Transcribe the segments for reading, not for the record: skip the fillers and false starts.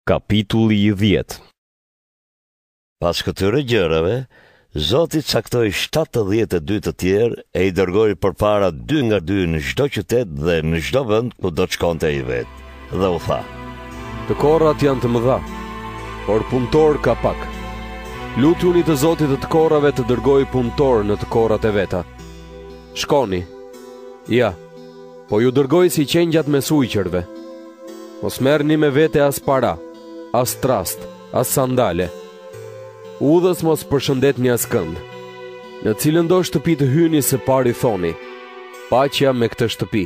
Kapitulli 10. Pas këtyre gjërave, Zoti caktoi 72 të tjerë e I dërgoi përpara 2 nga 2 në çdo qytet dhe në çdo vend ku do të shkonte ai vet. Dhe u tha: Të korrat janë të mëdha, por punëtor ka pak. Lutuni të Zotit të korrave të dërgojë punëtor në të korrat e veta. Shkoni. Ja, po ju dërgoj si qengjat me sujqërve. Mos merrni me vete as para, as trast, as sandale. Udhës mos përshëndetni as kënd. Në cilën do shtëpi të hyni së pari thoni: paqja me këtë shtëpi.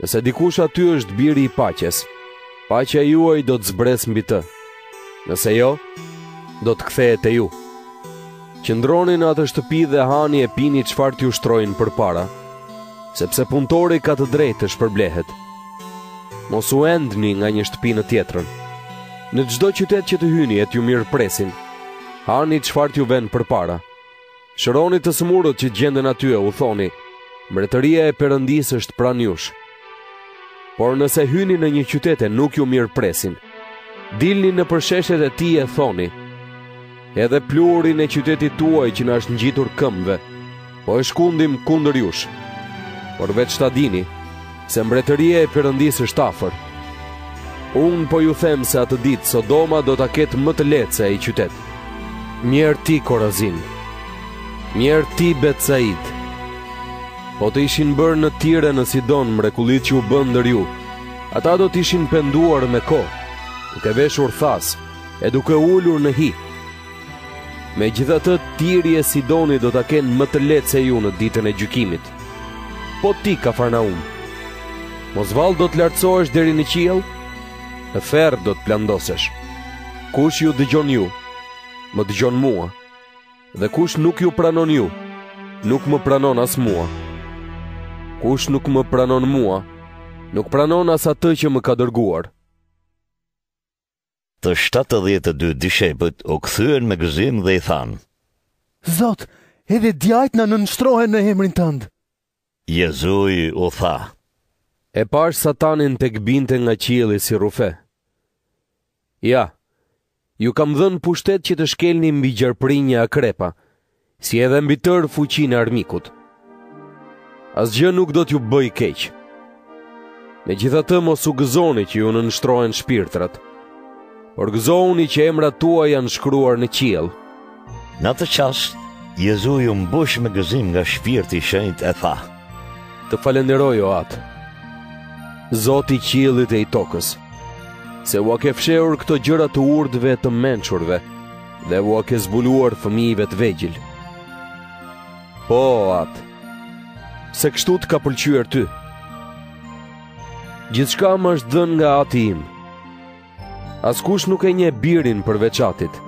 Nëse dikush aty është biri I paqes, paqja juaj do të zbres mbi të. Nëse jo, do të kthehet te ju. Qëndroni në atë shtëpi dhe hani e pini çfarë t'ju shtrojnë përpara, sepse punëtori ka të drejtë të shpërblehet. Mos u endni nga një shtëpi në tjetrën. Në çdo qytet që të hyni e t'ju mirëpresin, hani çfarë t'ju vën përpara. Shëroni të smurët që gjenden aty e u thoni: mbretëria e Perëndisë është pranë jush. Por nëse hyni në një qytet e nuk ju mirëpresin, dilni në përsheshet e tij e thoni: edhe pluhurin e qytetit tuaj që na është ngjitur këmbëve, po e shkundim kundër jush. Por veç ta dini se mbretëria e Perëndisë është afër. Unë po ju them se atë ditë Sodoma do ta ketë më të lehtë se ai qytet. Mjerë ti Korazin, mjerë ti Betsaid. Po të ishin bërë në Tire në Sidon mrekullit që u bën ndër ju, ata do t'ishin penduar me kohë, duke veshur thas, e duke ulur në hi. Megjithatë, Tiri e Sidoni do ta kenë më të lehtë se ju në ditën e gjykimit. Po ti, Kafarnaum, mos vallë do të lartësohesh deri në qiell? Në ferr do të plandosesh. Kush ju dëgjon ju, më dëgjon mua, dhe kush nuk ju pranon ju, nuk më pranon as mua. Kush nuk më pranon mua, nuk pranon as atë që më ka dërguar. Të 72 dishepujt u kthyen me gëzim dhe I thanë: Zot, edhe djajt na nënshtrohen në emrin tënd. Jezui u tha: E pash Satanin tek binte nga qielli si rufe. Ja, ju kam dhënë pushtet që të shkelni mbi gjarprinj e akrepa, si edhe mbi tërë fuqinë e armikut. Asgjë nuk do t'ju bëj keq. Megjithatë mos u gëzoni që ju nënshtrohen shpirtrat, por gëzohuni që emrat tuaj janë shkruar në qiell. Në atë çast, Jezui u mbush me gëzim nga shpirti I shenjtë e tha: Të falenderoj o atë, Zoti I qiellit e I tokës, se ua ke fshehur këto gjëra të urdhve të mençurve dhe ua ke zbuluar fëmijëve të vegjël. Po atë, se kështu të ka pëlqyer ty. Gjithçka më është dhënë nga Ati im. Askush nuk e njeh birin përveç Atit,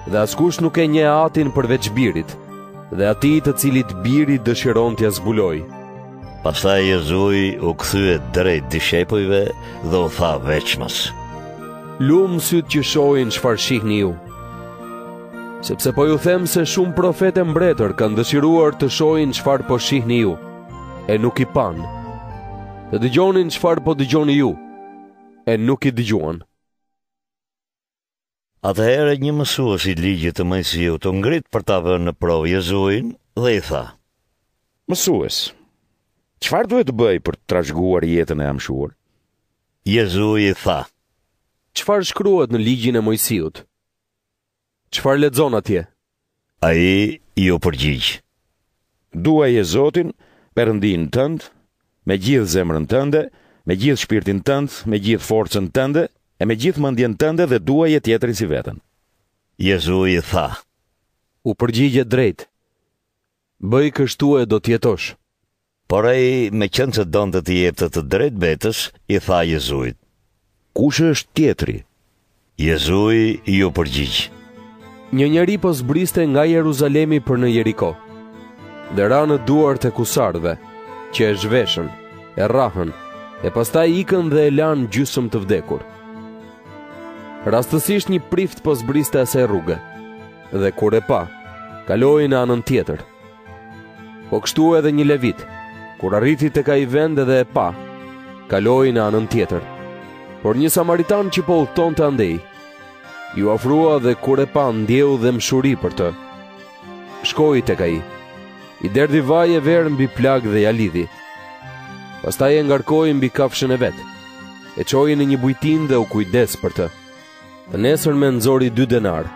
dhe askush nuk e njeh Atin përveç birit, dhe atij të cilit biri dëshiron t'ia zbulojë. Pastaj Jezui u kthye drejt dishepujve dhe u tha veçmas: Lumë syt që shohin çfarë shihni ju. Sepse po ju them se shumë profetë mbretër kanë dëshiruar të shohin çfarë po shihni ju, e nuk I pan. Të dëgjonin çfarë po dëgjoni ju, e nuk I dëgjuan. Atëherë një mësues I ligjit të Mojsiut u ngrit për ta vënë në provë Jezuin dhe I tha: Mësues, çfarë duhet të bëj për të trashëguar jetën e amshuar? Jezui I tha: Çfarë shkruhet në ligjin e Mojsiut? Çfarë lexon atje? Ai ju përgjigj: Duaje Zotin, Perëndin tënd, me gjithë zemrën tënde, me gjithë shpirtin tënd, me gjithë forcën tënde, e me gjithë mendjen tënde dhe duaje tjetrin si veten. Jezui I tha: U përgjigje drejt. Bëj kështu e do t'jetosh. Por ai, me qenë se donte të jepte të drejtë vetës, I tha Jezuit: Kush është tjetri? Jezui ju përgjigj: Një njeri po zbriste nga Jeruzalemi për në Jeriko, dhe ra në duart e kusarëve, që e zhveshën, e rrahën, e pastaj ikën dhe e lanë gjysmë të vdekur. Rastësisht një prift po zbriste asaj rruge, dhe kur e pa, kaloi në anën tjetër. Po kështu edhe një levit, kur arriti tek ai vend edhe e pa, kaloi në anën tjetër. Por një samaritan që po udhtonte andej, ju ofrua dhe kur e pa ndjeu dhe mshuri për të. Shkoi tek ai, i derdhi vaj e verë mbi plag dhe ja lidhi. Pastaj e ngarkoi mbi kafshën e vet, e çoi në një bujtin dhe u kujdes për të. Të nesërme nxori 2 denar.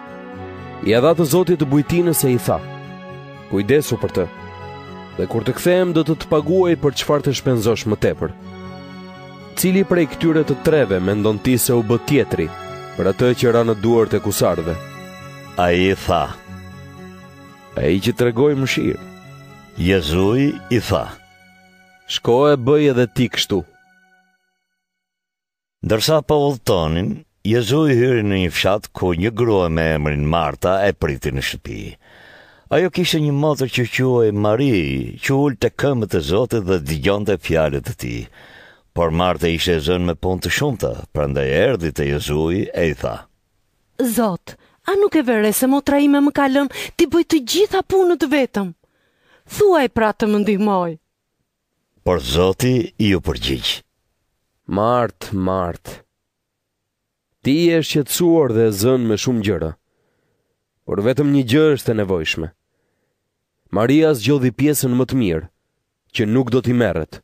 I dha të Zotit të bujtinës e i tha: kujdesu për të, dhe kur të kthehem do të paguaj për çfarë të shpenzosh më tepër. Cili prej këtyre të treve mendon ti se u bë tjetri për atë që ra në duart e kusarve? Ai i tha: ai që tregoi mëshirë. Jezui i tha: shko e bëj edhe ti kështu. Ndërsa po udhtonin, Jezui hyri në një fshat ku një grua me emrin Marta e priti në shtëpi. Ajo kishte një motër që quhej Mari, që ul te këmbët e Zotit dhe dëgjonte fjalët e tij. Por Marta ishte e zënë me punë të shumta, prandaj erdhi te Jezui e i tha: Zot, a nuk e vere se motra ime më ka lënë ti bëj të gjitha punët vetëm? Thuaj pra të më ndihmoj. Por Zoti ju përgjigj: Mart, Mart, ti je shqetësuar dhe e zënë me shumë gjëra, por vetëm një gjë është e nevojshme. Maria zgjodhi pjesën më të mirë, që nuk do t'i merret.